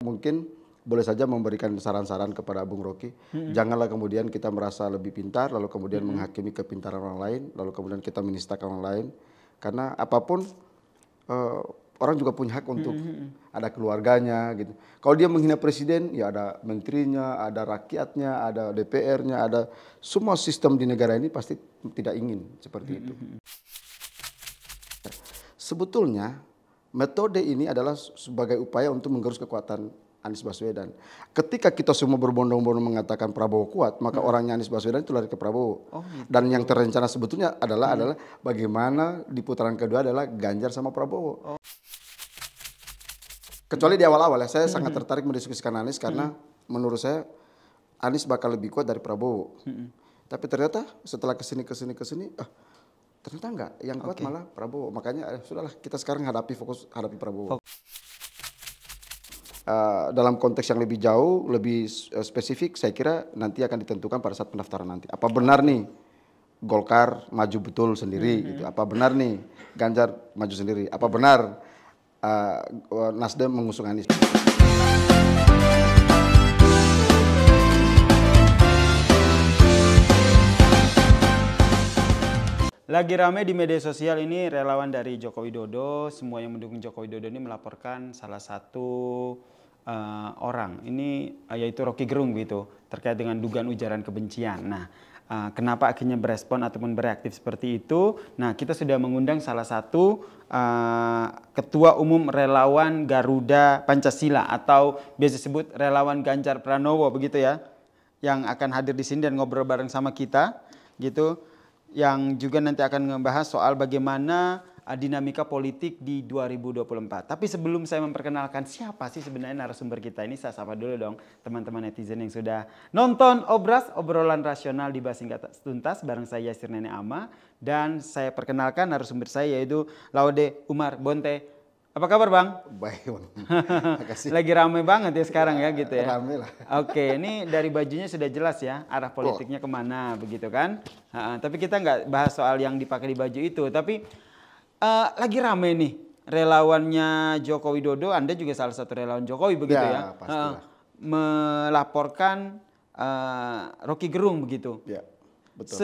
Mungkin boleh saja memberikan saran-saran kepada Bung Rocky. Janganlah kemudian kita merasa lebih pintar, lalu kemudian menghakimi kepintaran orang lain, lalu kemudian kita menistakan orang lain. Karena apapun orang juga punya hak untuk ada keluarganya gitu. Kalau dia menghina presiden, ya ada menterinya, ada rakyatnya, ada DPR-nya, ada semua sistem di negara ini pasti tidak ingin seperti itu. Sebetulnya metode ini adalah sebagai upaya untuk menggerus kekuatan Anies Baswedan. Ketika kita semua berbondong-bondong mengatakan Prabowo kuat, maka orangnya Anies Baswedan itu lari ke Prabowo. Oh, gitu. Dan yang terencana sebetulnya adalah bagaimana di putaran kedua adalah Ganjar sama Prabowo. Kecuali di awal-awal ya, saya sangat tertarik mendiskusikan Anies karena menurut saya Anies bakal lebih kuat dari Prabowo. Tapi ternyata setelah kesini, ternyata enggak. Yang kuat malah Prabowo. Makanya sudahlah, kita sekarang fokus hadapi Prabowo. Dalam konteks yang lebih jauh, lebih spesifik, saya kira nanti akan ditentukan pada saat pendaftaran nanti. Apa benar nih Golkar maju betul sendiri? Gitu. Apa benar nih Ganjar maju sendiri? Apa benar Nasdem mengusung Anies? Lagi ramai di media sosial ini relawan dari Joko Widodo, semua yang mendukung Joko Widodo ini melaporkan salah satu orang, ini yaitu Rocky Gerung gitu, terkait dengan dugaan ujaran kebencian. Nah, kenapa akhirnya berespon ataupun bereaktif seperti itu? Nah, kita sudah mengundang salah satu Ketua Umum Relawan Garuda Pancasila atau biasa disebut Relawan Ganjar Pranowo begitu ya, yang akan hadir di sini dan ngobrol bareng sama kita gitu, yang juga nanti akan membahas soal bagaimana dinamika politik di 2024. Tapi sebelum saya memperkenalkan siapa sih sebenarnya narasumber kita ini, saya sapa dulu dong teman-teman netizen yang sudah nonton obrolan rasional di Bahas Singkat Tuntas bareng saya Yasir Nenek Ama, dan saya perkenalkan narasumber saya yaitu Laude Umar Bonte. Apa kabar Bang? Baik Bang, makasih. Lagi ramai banget ya sekarang ya gitu ya. Ramai lah. Oke, ini dari bajunya sudah jelas ya arah politiknya kemana begitu kan. Tapi kita nggak bahas soal yang dipakai di baju itu. Tapi lagi ramai nih relawannya Joko Widodo. Anda juga salah satu relawan Jokowi begitu ya. Pastilah. Melaporkan Rocky Gerung begitu. Ya, betul.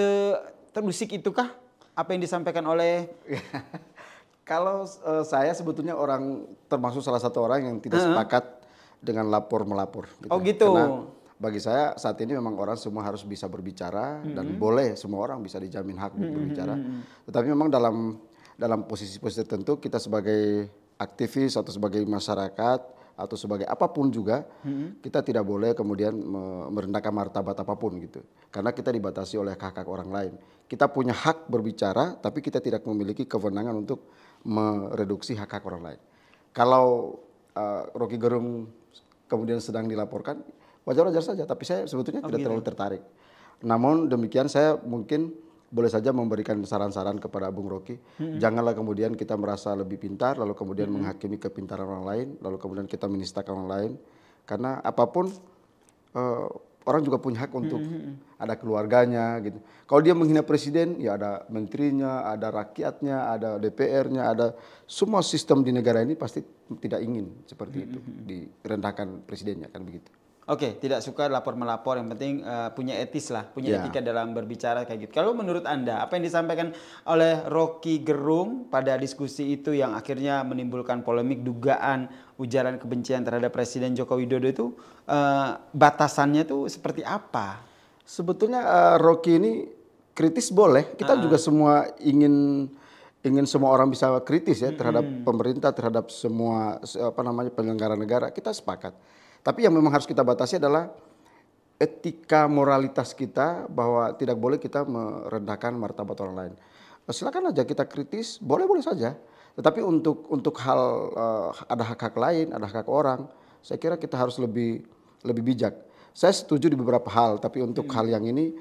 Terusik itukah apa yang disampaikan oleh Kalau saya sebetulnya termasuk salah satu orang yang tidak sepakat dengan lapor-melapor. Gitu. Oh gitu. Karena bagi saya saat ini memang orang semua harus bisa berbicara dan boleh semua orang bisa dijamin hak untuk berbicara. Tetapi memang dalam posisi-posisi tertentu kita sebagai aktivis atau sebagai masyarakat atau sebagai apapun juga kita tidak boleh kemudian merendahkan martabat apapun gitu. Karena kita dibatasi oleh hak-hak orang lain. Kita punya hak berbicara tapi kita tidak memiliki kewenangan untuk mereduksi hak-hak orang lain. Kalau Rocky Gerung kemudian sedang dilaporkan, wajar-wajar saja. Tapi saya sebetulnya tidak terlalu tertarik. Namun demikian saya mungkin boleh saja memberikan saran-saran kepada Bung Rocky. Janganlah kemudian kita merasa lebih pintar, lalu kemudian menghakimi kepintaran orang lain, lalu kemudian kita menistakan orang lain. Karena apapun orang juga punya hak untuk ada keluarganya gitu. Kalau dia menghina presiden, ya ada menterinya, ada rakyatnya, ada DPR-nya, ada semua sistem di negara ini pasti tidak ingin seperti itu, direndahkan presidennya kan begitu. Oke, tidak suka lapor-melapor, yang penting punya etis lah, punya etika dalam berbicara kayak gitu. Kalau menurut Anda, apa yang disampaikan oleh Rocky Gerung pada diskusi itu yang akhirnya menimbulkan polemik dugaan ujaran kebencian terhadap Presiden Joko Widodo itu, batasannya tuh seperti apa? Sebetulnya Rocky ini kritis boleh, kita juga semua ingin semua orang bisa kritis ya terhadap pemerintah, terhadap semua penyelenggara negara, kita sepakat. Tapi yang memang harus kita batasi adalah etika moralitas kita, bahwa tidak boleh kita merendahkan martabat orang lain. Silakan aja kita kritis, boleh-boleh saja. Tetapi untuk hal ada hak-hak lain, ada hak orang, saya kira kita harus lebih bijak. Saya setuju di beberapa hal, tapi untuk hal yang ini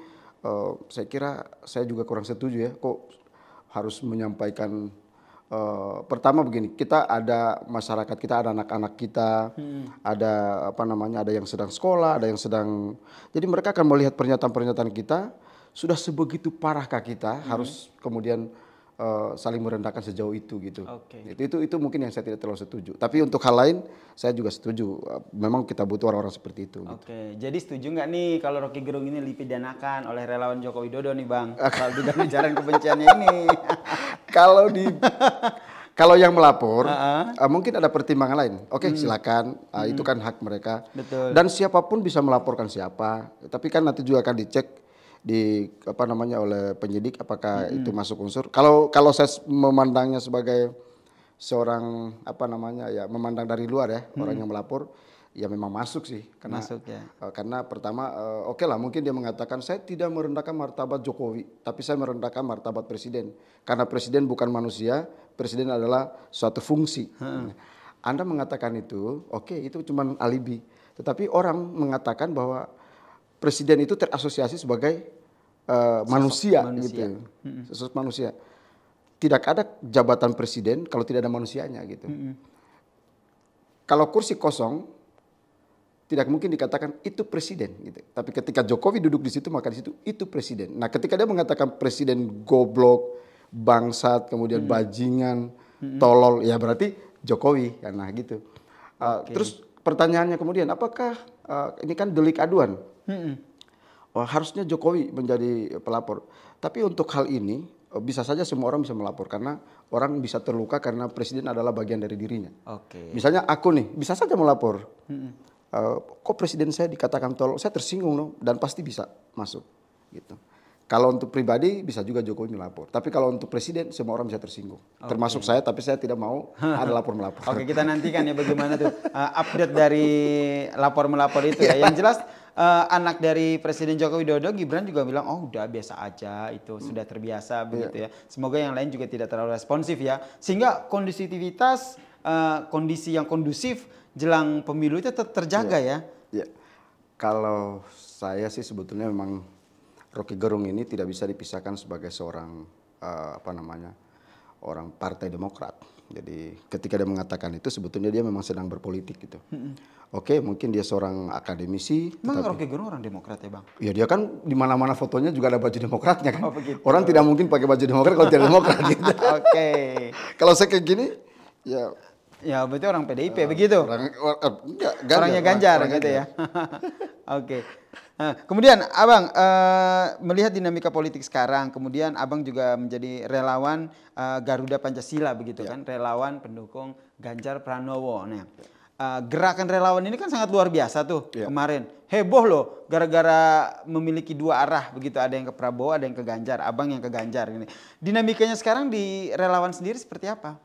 saya kira saya juga kurang setuju ya. Kok harus menyampaikan pertama begini, kita ada masyarakat kita, ada anak-anak kita, ada ada yang sedang sekolah, ada yang sedang, jadi mereka akan melihat pernyataan-pernyataan kita sudah sebegitu parahkah kita harus kemudian saling merendahkan sejauh itu gitu. Oke. Itu mungkin yang saya tidak terlalu setuju. Tapi untuk hal lain saya juga setuju. Memang kita butuh orang-orang seperti itu. Gitu. Oke, jadi setuju nggak nih kalau Rocky Gerung ini dipidanakan oleh relawan Joko Widodo nih Bang? Kalau dugaan ujaran kebenciannya ini. Kalau yang melapor, mungkin ada pertimbangan lain. Oke, silakan. Itu kan hak mereka. Betul. Dan siapapun bisa melaporkan siapa. Tapi kan nanti juga akan dicek di oleh penyidik apakah itu masuk unsur. Kalau saya memandangnya sebagai seorang memandang dari luar ya, orang yang melapor, ya memang masuk sih. Karena pertama oke lah mungkin dia mengatakan saya tidak merendahkan martabat Jokowi, tapi saya merendahkan martabat presiden. Karena presiden bukan manusia, presiden adalah suatu fungsi. Anda mengatakan itu, oke, itu cuma alibi. Tetapi orang mengatakan bahwa presiden itu terasosiasi sebagai manusia gitu. Sosok manusia. Tidak ada jabatan presiden kalau tidak ada manusianya gitu. Kalau kursi kosong tidak mungkin dikatakan itu presiden gitu. Tapi ketika Jokowi duduk di situ maka di situ itu presiden. Nah, ketika dia mengatakan presiden goblok, bangsat, kemudian bajingan, tolol, ya berarti Jokowi karena gitu. Terus pertanyaannya kemudian apakah ini kan delik aduan? Harusnya Jokowi menjadi pelapor. Tapi untuk hal ini bisa saja semua orang bisa melapor karena orang bisa terluka karena presiden adalah bagian dari dirinya. Misalnya aku nih bisa saja melapor. Kok presiden saya dikatakan tolol, saya tersinggung dong dan pasti bisa masuk gitu. Kalau untuk pribadi bisa juga Jokowi melapor. Tapi kalau untuk presiden semua orang bisa tersinggung. Termasuk saya, tapi saya tidak mau ada lapor-melapor. Oke, kita nantikan ya bagaimana tuh update dari lapor-melapor itu ya. Yang jelas anak dari Presiden Joko Widodo, Gibran juga bilang, oh udah biasa aja, itu sudah terbiasa begitu ya. Semoga yang lain juga tidak terlalu responsif ya. Sehingga kondisivitas, kondisi yang kondusif jelang pemilu itu tetap terjaga ya. Kalau saya sih sebetulnya memang Rocky Gerung ini tidak bisa dipisahkan sebagai seorang orang Partai Demokrat. Jadi ketika dia mengatakan itu sebetulnya dia memang sedang berpolitik gitu. Oke, mungkin dia seorang akademisi. Emang Rocky Gerung orang Demokrat ya Bang? Ya dia kan di mana-mana fotonya juga ada baju Demokratnya kan. Orang tidak mungkin pakai baju Demokrat kalau tidak Demokrat gitu. Kalau saya kayak gini ya berarti orang PDIP begitu? Orangnya Ganjar gitu ya. Kemudian Abang melihat dinamika politik sekarang, kemudian Abang juga menjadi relawan Garuda Pancasila begitu kan, relawan pendukung Ganjar Pranowo. Nah, gerakan relawan ini kan sangat luar biasa tuh kemarin. Heboh loh gara-gara memiliki dua arah begitu, ada yang ke Prabowo, ada yang ke Ganjar, Abang yang ke Ganjar ini. Dinamikanya sekarang di relawan sendiri seperti apa?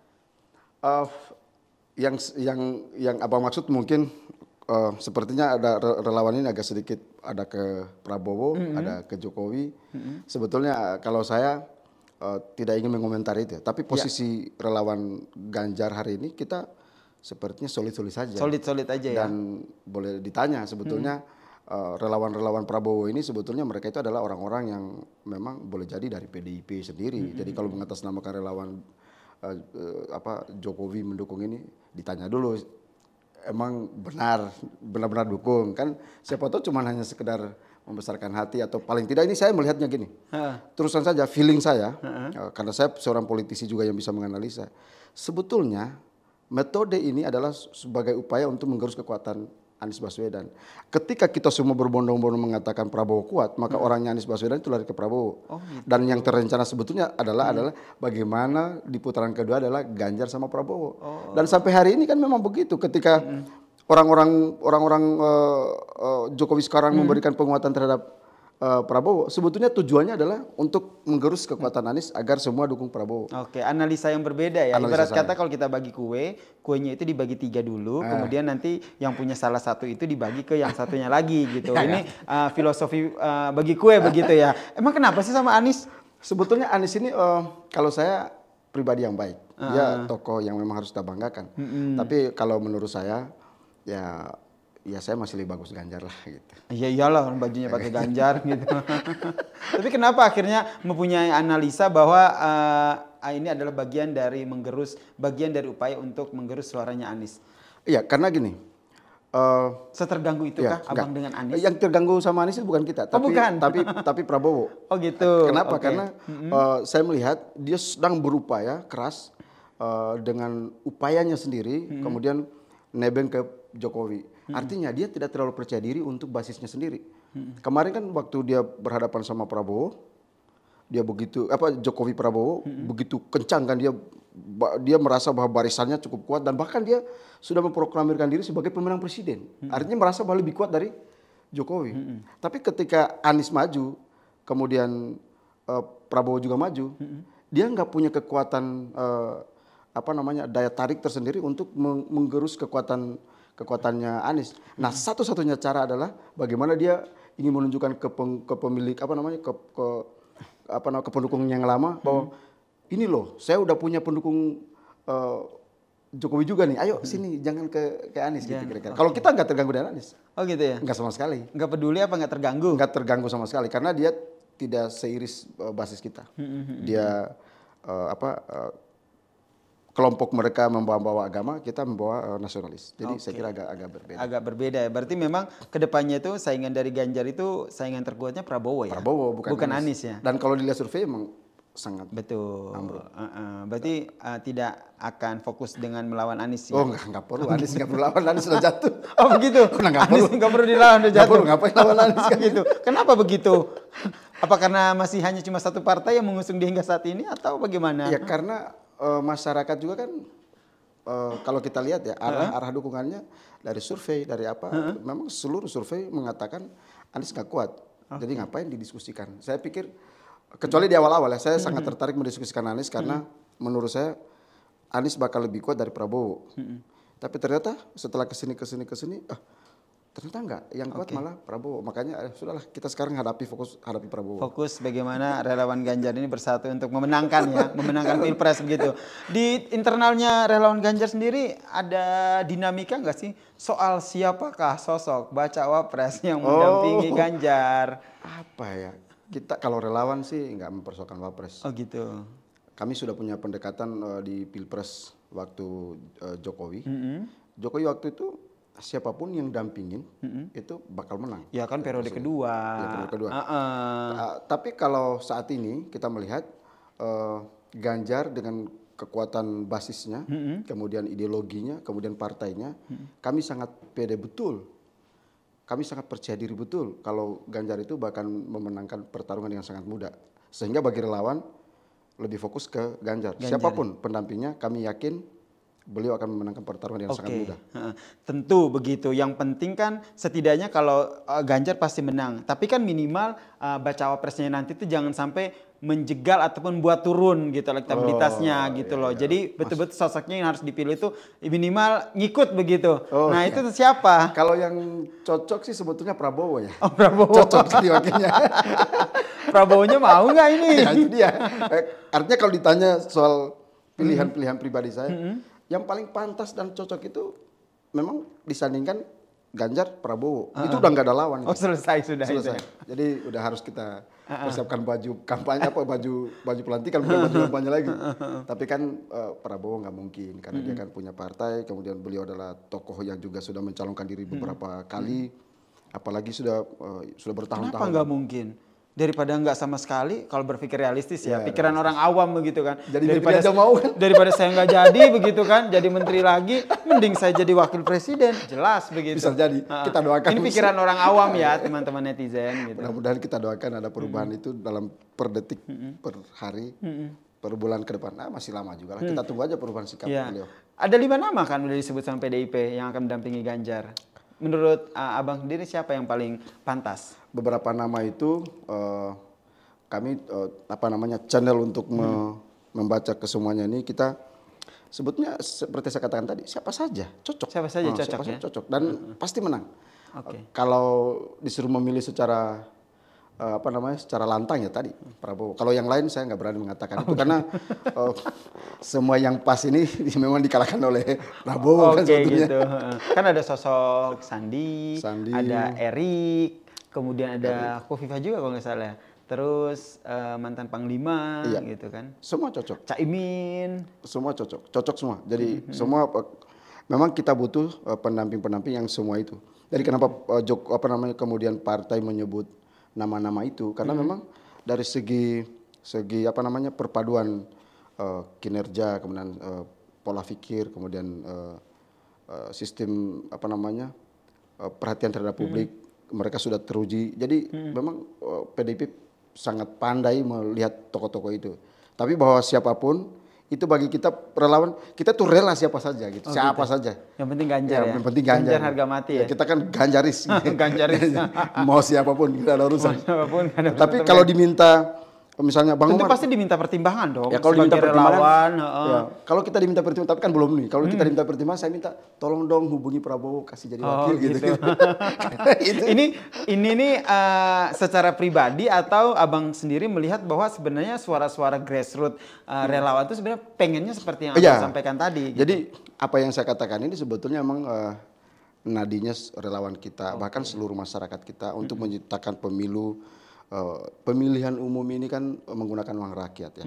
Yang Abang maksud mungkin sepertinya ada relawan ini agak sedikit ada ke Prabowo, ada ke Jokowi. Sebetulnya kalau saya tidak ingin mengomentari itu, tapi posisi relawan Ganjar hari ini kita sepertinya solid-solid saja. Solid-solid aja ya. Dan boleh ditanya sebetulnya relawan-relawan Prabowo ini sebetulnya mereka itu adalah orang-orang yang memang boleh jadi dari PDIP sendiri. Jadi kalau mengatasnamakan relawan Jokowi mendukung ini, ditanya dulu emang benar-benar dukung kan, siapa tahu cuma hanya sekedar membesarkan hati atau paling tidak ini saya melihatnya gini. Terusan saja feeling saya karena saya seorang politisi juga yang bisa menganalisa. Sebetulnya metode ini adalah sebagai upaya untuk menggerus kekuatan Anies Baswedan. Ketika kita semua berbondong-bondong mengatakan Prabowo kuat, maka orangnya Anies Baswedan itu lari ke Prabowo. Dan yang terencana sebetulnya adalah bagaimana di putaran kedua adalah Ganjar sama Prabowo. Dan sampai hari ini kan memang begitu. Ketika orang-orang Jokowi sekarang memberikan penguatan terhadap Prabowo, sebetulnya tujuannya adalah untuk menggerus kekuatan Anies agar semua dukung Prabowo. Analisa yang berbeda ya. Ibarat kata kalau kita bagi kuenya itu dibagi 3 dulu, kemudian nanti yang punya salah satu itu dibagi ke yang satunya lagi gitu. Ini filosofi bagi kue begitu ya. Emang kenapa sih sama Anies? Sebetulnya Anies ini kalau saya pribadi yang baik. Dia tokoh yang memang harus kita banggakan. Tapi kalau menurut saya ya saya masih lebih bagus Ganjar lah gitu. Iya iyalah bajunya pakai Ganjar gitu. Tapi kenapa akhirnya mempunyai analisa bahwa ini adalah bagian dari upaya untuk menggerus suaranya Anies? Iya karena gini, Seterganggu itukah Abang dengan Anies? Yang terganggu sama Anies itu bukan kita, tapi bukan. tapi Prabowo. Oh gitu. Kenapa? Okay. Karena saya melihat dia sedang berupaya keras dengan upayanya sendiri, kemudian nebeng ke Jokowi. Artinya dia tidak terlalu percaya diri untuk basisnya sendiri. Kemarin kan waktu dia berhadapan sama Prabowo, dia begitu Jokowi Prabowo begitu kencang kan, dia merasa bahwa barisannya cukup kuat dan bahkan dia sudah memproklamirkan diri sebagai pemenang presiden. Artinya merasa bahwa lebih kuat dari Jokowi. Tapi ketika Anies maju, kemudian Prabowo juga maju, dia nggak punya kekuatan daya tarik tersendiri untuk menggerus kekuatannya Anies. Nah, satu-satunya cara adalah bagaimana dia ingin menunjukkan ke pemilik ke pendukung yang lama bahwa ini loh, saya udah punya pendukung Jokowi juga nih. Ayo sini, jangan ke Anies gitu kira-kira. Kalau kita nggak terganggu dengan Anies. Oh gitu ya? Nggak sama sekali. Nggak peduli apa nggak terganggu? Nggak terganggu sama sekali karena dia tidak seiris basis kita. Dia kelompok mereka membawa agama, kita membawa nasionalis. Jadi saya kira agak berbeda. Agak berbeda ya. Berarti memang kedepannya itu saingan dari Ganjar itu saingan terkuatnya Prabowo ya? Prabowo bukan Anies ya? Dan kalau dilihat survei memang sangat betul. Berarti tidak akan fokus dengan melawan Anies ya? Oh nggak perlu, Anies nggak perlu lawan, Anies sudah jatuh. Oh begitu? Anies nggak perlu dilawan, udah jatuh. Ngapain lawan Anies kan gitu? Kenapa begitu? Apa karena masih hanya cuma satu partai yang mengusung dia hingga saat ini atau bagaimana? Ya karena masyarakat juga kan kalau kita lihat ya arah dukungannya dari survei dari memang seluruh survei mengatakan Anies nggak kuat. Jadi ngapain didiskusikan? Saya pikir kecuali di awal-awal ya saya sangat tertarik mendiskusikan Anies karena menurut saya Anies bakal lebih kuat dari Prabowo. Tapi ternyata setelah kesini ternyata enggak, yang kuat malah Prabowo. Makanya sudahlah kita sekarang hadapi Prabowo. Fokus bagaimana relawan Ganjar ini bersatu untuk memenangkan Pilpres begitu. Di internalnya relawan Ganjar sendiri ada dinamika nggak sih soal siapakah sosok bacawa pres yang mendampingi Ganjar? Apa ya? Kita kalau relawan sih nggak mempersoalkan wapres. Oh gitu. Kami sudah punya pendekatan di Pilpres waktu Jokowi. Jokowi waktu itu siapapun yang dampingin itu bakal menang. Ya kan periode kedua. Ya, periode kedua. Tapi kalau saat ini kita melihat Ganjar dengan kekuatan basisnya, kemudian ideologinya, kemudian partainya, kami sangat pede betul. Kami sangat percaya diri betul kalau Ganjar itu bahkan memenangkan pertarungan dengan sangat mudah. Sehingga bagi relawan lebih fokus ke Ganjar. Siapapun pendampingnya, kami yakin beliau akan memenangkan pertarungan yang sangat mudah. Tentu begitu. Yang penting kan setidaknya kalau Ganjar pasti menang. Tapi kan minimal bacawa presnya nanti itu jangan sampai menjegal ataupun buat turun gitu elektabilitasnya gitu loh. Jadi betul-betul sosoknya yang harus dipilih itu minimal ngikut begitu. Itu siapa? Kalau yang cocok sih sebetulnya Prabowo ya. Oh Prabowo. Cocok jadi wakilnya. Prabowo-nya mau nggak ini? Ya itu dia. Artinya kalau ditanya soal pilihan-pilihan pribadi saya, yang paling pantas dan cocok itu memang disandingkan Ganjar Prabowo. Itu udah nggak ada lawan. Oh selesai sudah. Itu. Jadi udah harus kita persiapkan baju kampanye baju pelantikan bukan baju kampanye lagi. Tapi kan Prabowo nggak mungkin karena dia kan punya partai, kemudian beliau adalah tokoh yang juga sudah mencalonkan diri beberapa kali, apalagi sudah bertahun-tahun. Kenapa nggak mungkin? Daripada nggak sama sekali, kalau berpikir realistis ya, pikiran orang awam begitu kan. Daripada saya nggak jadi begitu kan, jadi menteri lagi, mending saya jadi wakil presiden, jelas begitu. Bisa jadi, kita doakan. Ini pikiran orang awam ya, teman-teman netizen. Gitu. Mudah-mudahan kita doakan ada perubahan itu dalam per detik, per hari, per bulan ke depan. Masih lama juga lah, kita tunggu aja perubahan sikap beliau. Ada 5 nama kan udah disebut sama PDIP yang akan mendampingi Ganjar. Menurut Abang sendiri siapa yang paling pantas? Beberapa nama itu kami channel untuk membaca ke semuanya ini kita sebutnya seperti saya katakan tadi siapa saja cocok. Siapa saja cocok ya? Cocok dan pasti menang. Kalau disuruh memilih secara secara lantang ya tadi Prabowo. Kalau yang lain saya nggak berani mengatakan itu karena semua yang pas ini memang dikalahkan oleh Prabowo kan sebetulnya. Gitu. Kan ada sosok Sandi, ada Erik, kemudian ada Kofifa juga kalau nggak salah. Terus mantan Panglima gitu kan. Semua cocok. Caimin. Semua cocok semua. Jadi semua memang kita butuh pendamping-pendamping yang semua itu. Jadi kenapa kemudian partai menyebut nama-nama itu, karena memang dari segi perpaduan kinerja, kemudian pola pikir, kemudian sistem perhatian terhadap publik, mereka sudah teruji. Jadi memang PDIP sangat pandai melihat tokoh-tokoh itu. Tapi bahwa siapapun itu bagi kita relawan, kita tuh rela siapa saja gitu, siapa saja. Yang penting Ganjar ya. Yang penting Ganjar. Ganjar harga mati ya. Kita kan Ganjaris. Ganjaris. Mau siapapun kita ada urusan. Siapapun, tapi kalau diminta misalnya Bang tentu Umar, pasti diminta pertimbangan dong. ya kalau diminta pertimbangan, relawan, ya, kalau kita diminta pertimbangan, tapi kan belum nih. Kalau kita diminta pertimbangan, saya minta tolong dong hubungi Prabowo kasih jadi wakil gitu. Ini nih secara pribadi atau abang sendiri melihat bahwa sebenarnya suara-suara grassroots relawan itu sebenarnya pengennya seperti yang abang sampaikan tadi. Gitu. Jadi apa yang saya katakan ini sebetulnya memang nadinya relawan kita, bahkan seluruh masyarakat kita untuk menciptakan pemilihan umum ini kan menggunakan uang rakyat ya.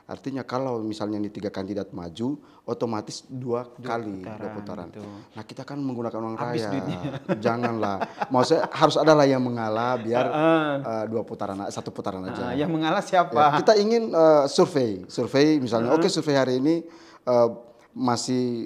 Artinya kalau misalnya ini 3 kandidat maju, otomatis dua putaran. Gitu. Nah kita kan menggunakan uang rakyat. Janganlah. Maksudnya harus ada lah yang mengalah biar 1 putaran aja. Yang mengalah siapa? Ya, kita ingin survei misalnya. Oke, survei hari ini masih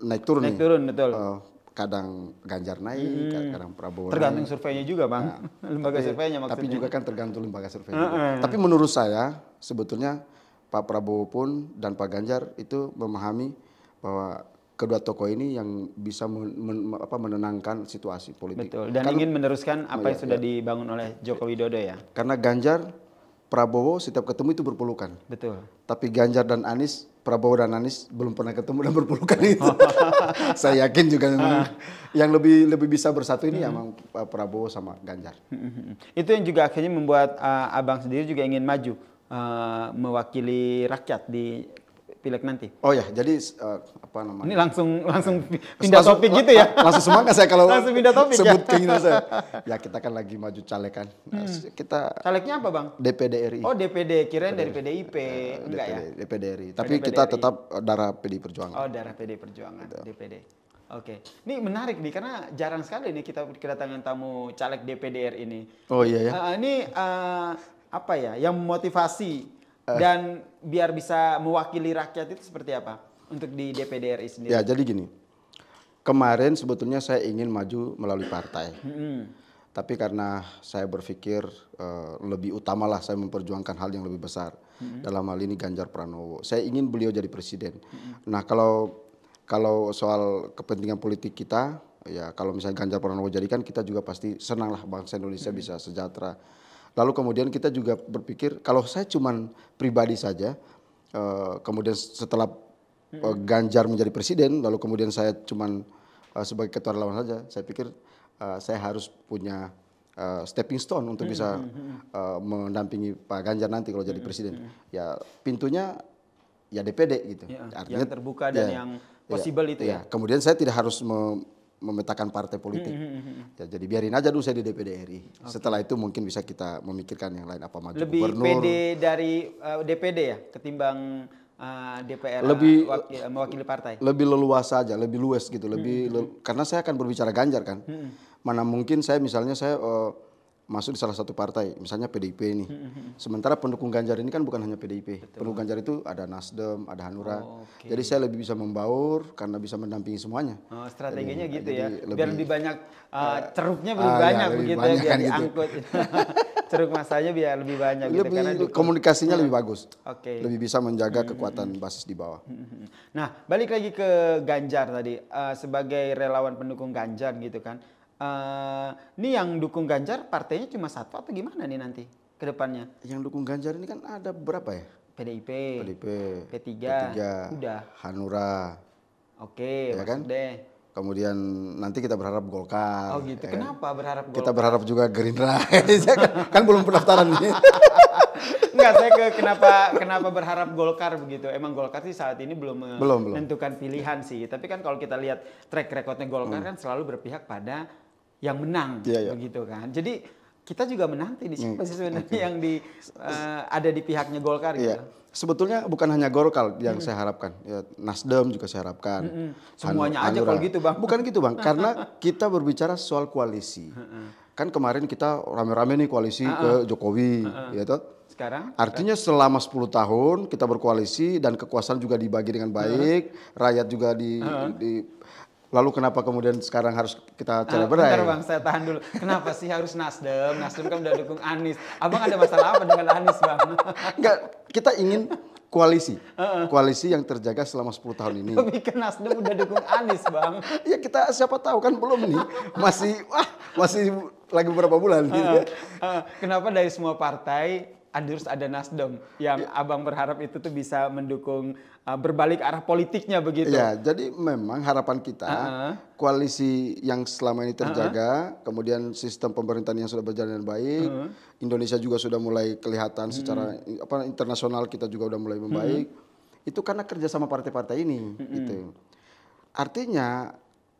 naik turun nih. Betul. Kadang Ganjar naik, kadang Prabowo tergantung naik. surveinya juga Bang, lembaga surveinya maksudnya. Tapi juga kan tergantung lembaga survei. Tapi menurut saya sebetulnya Pak Prabowo pun dan Pak Ganjar itu memahami bahwa kedua tokoh ini yang bisa menenangkan situasi politik. Betul, dan ingin meneruskan apa yang sudah dibangun oleh Joko Widodo ya. Karena Ganjar, Prabowo setiap ketemu itu berpelukan. Betul. Tapi Ganjar dan Anies, Prabowo dan Anies belum pernah ketemu dan berpelukan itu. Saya yakin juga yang lebih bisa bersatu ini emang Prabowo sama Ganjar. Itu yang juga akhirnya membuat abang sendiri juga ingin maju mewakili rakyat di pileg nanti. Oh ya, jadi Ini langsung pindah topik gitu ya. Langsung semangat saya kalau langsung pindah topik sebut keinginan saya. Ya kita kan lagi maju caleg kan. Kita calegnya apa Bang? DPD RI. Oh DPD, kirain dari PDIP. Enggak ya? DPD RI. Tapi kita tetap darah PDI Perjuangan. Oh darah PDI Perjuangan, DPD. Oke, ini menarik nih karena jarang sekali nih kita kedatangan tamu caleg DPD RI ini. Oh iya ya. Ini apa ya? Yang memotivasi dan biar bisa mewakili rakyat itu seperti apa untuk di DPD RI sendiri? Ya jadi gini, kemarin sebetulnya saya ingin maju melalui partai. Tapi karena saya berpikir lebih utamalah saya memperjuangkan hal yang lebih besar. Dalam hal ini Ganjar Pranowo. Saya ingin beliau jadi presiden. Nah kalau soal kepentingan politik kita, ya kalau misalnya Ganjar Pranowo jadikan kita juga pasti senang lah bangsa Indonesia bisa sejahtera. Lalu kemudian kita juga berpikir kalau saya cuman pribadi saja, kemudian setelah Ganjar menjadi presiden, lalu kemudian saya cuman sebagai ketua relawan saja, saya pikir saya harus punya stepping stone untuk bisa mendampingi Pak Ganjar nanti kalau jadi presiden. Ya pintunya ya DPD gitu. Ya, artinya yang terbuka dan yang possible itu ya. Kemudian saya tidak harus memetakan partai politik. Ya, jadi biarin aja dulu saya di DPD RI. Setelah itu mungkin bisa kita memikirkan yang lain apa maju lebih gubernur. Lebih pede dari DPD ya ketimbang DPR mewakili partai. Lebih leluasa aja, lebih luas gitu, karena saya akan berbicara Ganjar kan. Mana mungkin saya misalnya masuk di salah satu partai, misalnya PDIP ini. Sementara pendukung Ganjar ini kan bukan hanya PDIP. Betul. Pendukung Ganjar itu ada Nasdem, ada Hanura. Jadi saya lebih bisa membaur karena bisa mendampingi semuanya. Strateginya gitu ya. Biar lebih banyak ceruknya lebih banyak ya, begitu ya, biar diangkut. Ceruk masanya biar lebih banyak. Lebih, gitu, komunikasinya lebih bagus. Lebih bisa menjaga kekuatan basis di bawah. Nah, balik lagi ke Ganjar tadi. Sebagai relawan pendukung Ganjar gitu kan. Ini yang dukung Ganjar partainya cuma satu atau gimana nih nanti ke depannya? Yang dukung Ganjar ini kan ada berapa ya? PDIP, P3, udah. Hanura. Oke, ya kan? deh. Kemudian nanti kita berharap Golkar. Oh gitu. Kenapa berharap Golkar? Kita berharap juga Gerindra. kan belum pendaftaran nih. Enggak, saya kenapa berharap Golkar begitu. Emang Golkar sih saat ini belum menentukan pilihan sih. Tapi kan kalau kita lihat track recordnya Golkar kan selalu berpihak pada yang menang begitu kan. Jadi kita juga menanti di siapa sih sebenarnya yang ada di pihaknya Golkar gitu. Iya. Sebetulnya bukan hanya Golkar yang saya harapkan, ya, Nasdem juga saya harapkan. Semuanya aja kalau gitu, Bang. Bukan gitu, Bang, karena kita berbicara soal koalisi. Kan kemarin kita rame-rame nih koalisi ke Jokowi, ya toh. Sekarang? Artinya selama 10 tahun kita berkoalisi dan kekuasaan juga dibagi dengan baik, rakyat juga lalu kenapa kemudian sekarang harus kita celebrate? Bentar Bang, saya tahan dulu. Kenapa sih harus Nasdem? Nasdem kan udah dukung Anies. Abang ada masalah apa dengan Anies, Bang? Enggak, kita ingin koalisi. Koalisi yang terjaga selama 10 tahun ini. Tapi kan Nasdem udah dukung Anies, Bang. Ya kita siapa tahu kan belum nih. Masih lagi beberapa bulan gitu. Kenapa dari semua partai harus ada Nasdem yang Abang berharap itu tuh bisa mendukung berbalik arah politiknya begitu? Ya, jadi memang harapan kita koalisi yang selama ini terjaga, kemudian sistem pemerintahan yang sudah berjalan dengan baik, Indonesia juga sudah mulai kelihatan secara internasional kita juga udah mulai membaik. Itu karena kerja sama partai-partai ini, gitu. Artinya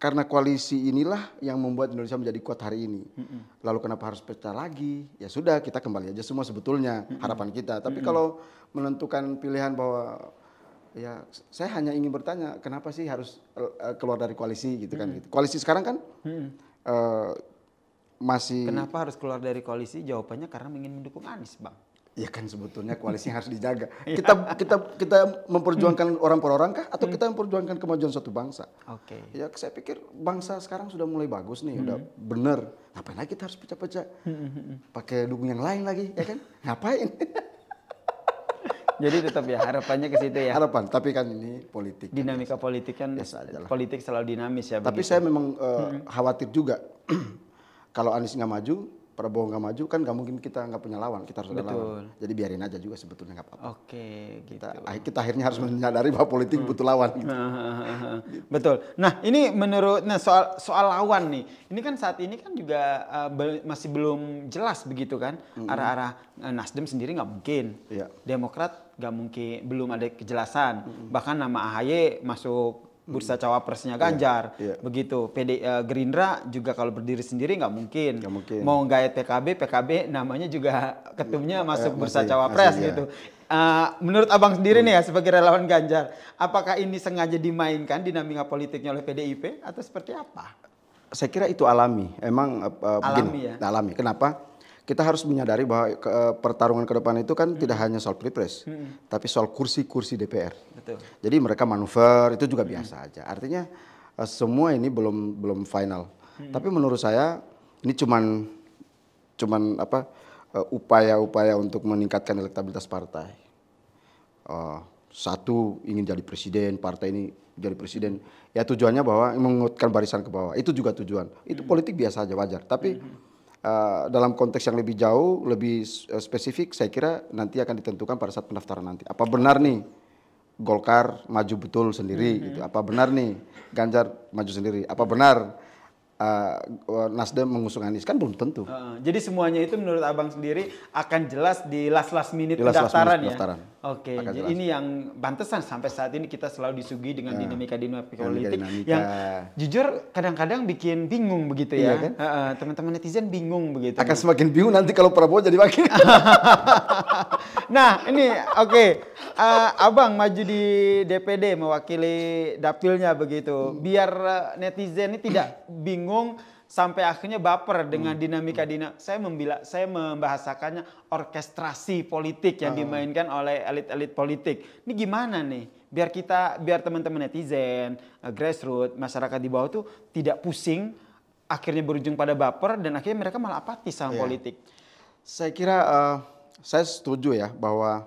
karena koalisi inilah yang membuat Indonesia menjadi kuat hari ini. Lalu kenapa harus pecah lagi? Ya sudah, kita kembali aja semua sebetulnya harapan kita. Tapi kalau menentukan pilihan bahwa ya saya hanya ingin bertanya kenapa sih harus keluar dari koalisi gitu kan? Koalisi sekarang kan masih. Kenapa harus keluar dari koalisi? Jawabannya karena ingin mendukung Anies, Bang. Ya kan sebetulnya koalisi harus dijaga. Kita memperjuangkan orang per orang kah atau kita memperjuangkan kemajuan suatu bangsa? Oke. Ya saya pikir bangsa sekarang sudah mulai bagus nih, udah bener. Ngapain lagi kita harus pecah-pecah? Pakai dukung yang lain lagi, ya kan? Ngapain? Jadi tetap ya harapannya ke situ ya. Harapan, tapi kan ini politik. Dinamika politik kan politik selalu dinamis ya. Tapi begitu. saya memang khawatir juga kalau Anies nggak maju, Prabowo nggak maju kan nggak mungkin kita nggak punya lawan, kita harus ada lawan. Jadi biarin aja juga sebetulnya nggak apa-apa. Oke, gitu. Kita akhirnya harus menyadari bahwa politik butuh lawan. Gitu. Betul. Nah ini soal lawan nih, ini kan saat ini kan juga masih belum jelas begitu kan arah-arah Nasdem sendiri nggak mungkin, Demokrat nggak mungkin, belum ada kejelasan. Bahkan nama AHY masuk bursa cawapresnya Ganjar, begitu. Gerindra juga kalau berdiri sendiri nggak mungkin. Mau gayet PKB namanya juga ketumnya masuk bursa cawapres gitu. Menurut Abang sendiri nih ya sebagai relawan Ganjar, apakah ini sengaja dimainkan dinamika politiknya oleh PDIP atau seperti apa? Saya kira itu alami, emang alami ya. Alami. Kenapa? Kita harus menyadari bahwa pertarungan ke depan itu kan tidak hanya soal pilpres, tapi soal kursi-kursi DPR. Betul. Jadi mereka manuver itu juga biasa aja. Artinya semua ini belum final. Tapi menurut saya ini cuman upaya-upaya untuk meningkatkan elektabilitas partai. Satu ingin jadi presiden, partai ini jadi presiden. Ya tujuannya bahwa menguatkan barisan ke bawah. Itu juga tujuan. Itu politik biasa aja, wajar. Tapi dalam konteks yang lebih jauh, lebih spesifik, saya kira nanti akan ditentukan pada saat pendaftaran nanti. Apa benar nih Golkar maju betul sendiri? Gitu. Apa benar nih Ganjar maju sendiri? Apa benar Nasdem mengusung Anies? Kan belum tentu. Jadi semuanya itu menurut Abang sendiri akan jelas di last minute pendaftaran ya? Oke, jadi ini yang pantesan sampai saat ini kita selalu disuguhi dengan dinamika politik yang jujur kadang-kadang bikin bingung begitu ya. Kan? Teman-teman netizen bingung begitu. Akan semakin bingung nanti kalau Prabowo jadi wakil. Nah ini Abang maju di DPD mewakili dapilnya begitu. Biar netizen ini tidak bingung sampai akhirnya baper dengan dinamika. Saya membahasakannya orkestrasi politik yang dimainkan oleh elit-elit politik. Ini gimana nih? Biar teman-teman netizen, grassroots, masyarakat di bawah tuh tidak pusing, akhirnya berujung pada baper dan akhirnya mereka malah apatis sama politik. Saya kira saya setuju ya bahwa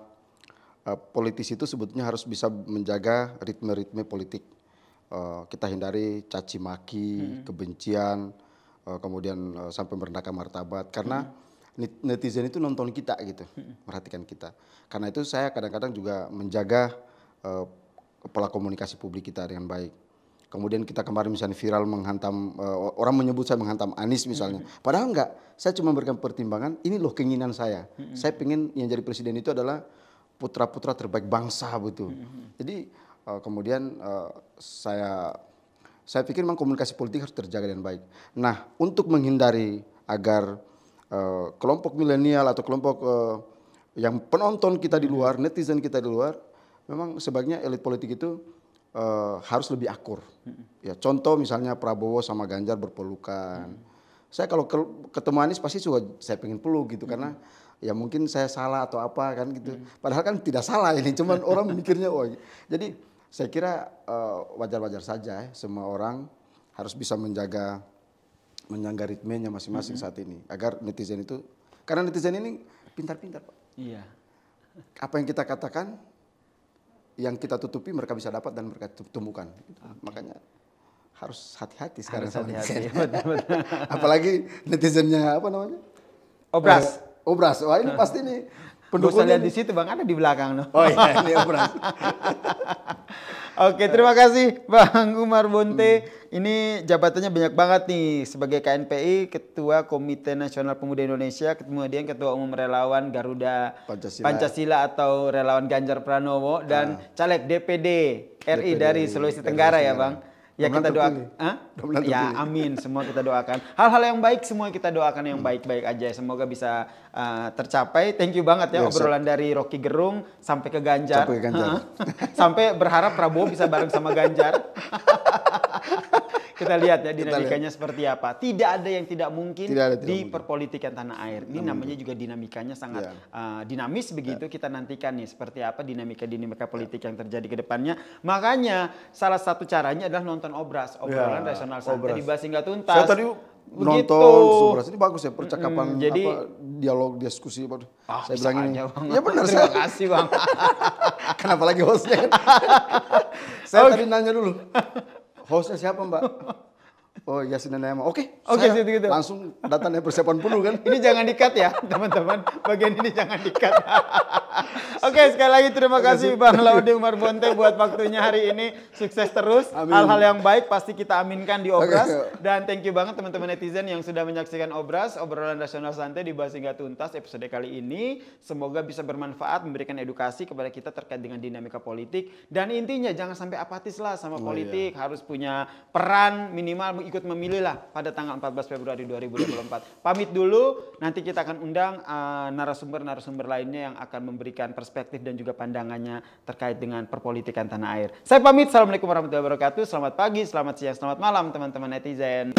politisi itu sebetulnya harus bisa menjaga ritme-ritme politik. Kita hindari caci maki, kebencian, kemudian sampai merendahkan martabat karena netizen itu nonton kita gitu, perhatikan kita. Karena itu saya kadang-kadang juga menjaga pola komunikasi publik kita dengan baik. Kemudian kita kemarin misalnya viral menghantam, orang menyebut saya menghantam Anies misalnya. Padahal enggak, saya cuma memberikan pertimbangan, ini loh keinginan saya. Saya pengen yang jadi presiden itu adalah putra-putra terbaik bangsa betul. Jadi kemudian saya pikir memang komunikasi politik harus terjaga dengan baik. Nah, untuk menghindari agar kelompok milenial atau kelompok yang penonton kita di luar, netizen kita di luar, memang sebaiknya elit politik itu harus lebih akur. Ya, contoh misalnya Prabowo sama Ganjar berpelukan. Saya kalau ketemu Anies pasti juga saya pengen peluk gitu karena ya mungkin saya salah atau apa kan gitu. Padahal kan tidak salah ini, cuman orang mikirnya wah. Jadi saya kira wajar-wajar saja ya, semua orang harus bisa menjaga ritmenya masing-masing saat ini agar netizen itu, karena netizen ini pintar-pintar Pak. Iya. Apa yang kita katakan, yang kita tutupi mereka bisa dapat dan mereka temukan. Makanya harus hati-hati sekarang sama netizen. Apalagi netizennya apa namanya? Obras. Obras. Wah ini pasti nih pendukungnya. Lihat di situ Bang, ada di belakang no. Oh iya, ini Obras. Oke, terima kasih Bang Umar Bonte. Ini jabatannya banyak banget nih sebagai KNPI, Ketua Komite Nasional Pemuda Indonesia, kemudian Ketua Umum Relawan Garuda Pancasila atau Relawan Ganjar Pranowo, dan Caleg DPD RI dari Sulawesi Tenggara ya Bang. Ya kita doakan, ya amin, semua kita doakan. Hal-hal yang baik semua kita doakan yang baik-baik aja. Semoga bisa tercapai. Thank you banget ya obrolan dari Rocky Gerung sampai ke Ganjar. Sampai ke Ganjar. Sampai berharap Prabowo bisa bareng sama Ganjar. Kita lihat ya dinamikanya seperti apa. Tidak ada yang tidak mungkin di perpolitikan tanah air. Ini namanya juga dinamikanya sangat dinamis begitu. Kita nantikan nih seperti apa dinamika politik yang terjadi ke depannya. Makanya salah satu caranya adalah nonton obrolan rasional santai dibahas hingga tuntas. Saya tadi nonton Obras ini bagus ya percakapan, jadi dialog diskusi. Saya bilang ini. Ya benar. Terima kasih Bang. Kenapa lagi hostnya? Saya tadi nanya dulu. Hostnya siapa Mbak? Oh Yasin Nenema. Oke, gitu. Langsung datanya persiapan penuh kan. Ini jangan di-cut ya teman-teman. Bagian ini jangan di-cut. Oke, sekali lagi terima kasih Bang Laude Umar Bonte buat waktunya hari ini. Sukses terus. Hal-hal yang baik pasti kita aminkan di Obras. Dan thank you banget teman-teman netizen yang sudah menyaksikan Obras, obrolan rasional santai dibahas hingga tuntas episode kali ini. Semoga bisa bermanfaat, memberikan edukasi kepada kita terkait dengan dinamika politik. Dan intinya jangan sampai apatis lah sama politik. Harus punya peran minimal ikut memilih lah pada tanggal 14 Februari 2024. Pamit dulu, nanti kita akan undang narasumber-narasumber lainnya yang akan memberikan perspektif dan juga pandangannya terkait dengan perpolitikan tanah air. Saya pamit, Assalamualaikum warahmatullahi wabarakatuh. Selamat pagi, selamat siang, selamat malam teman-teman netizen.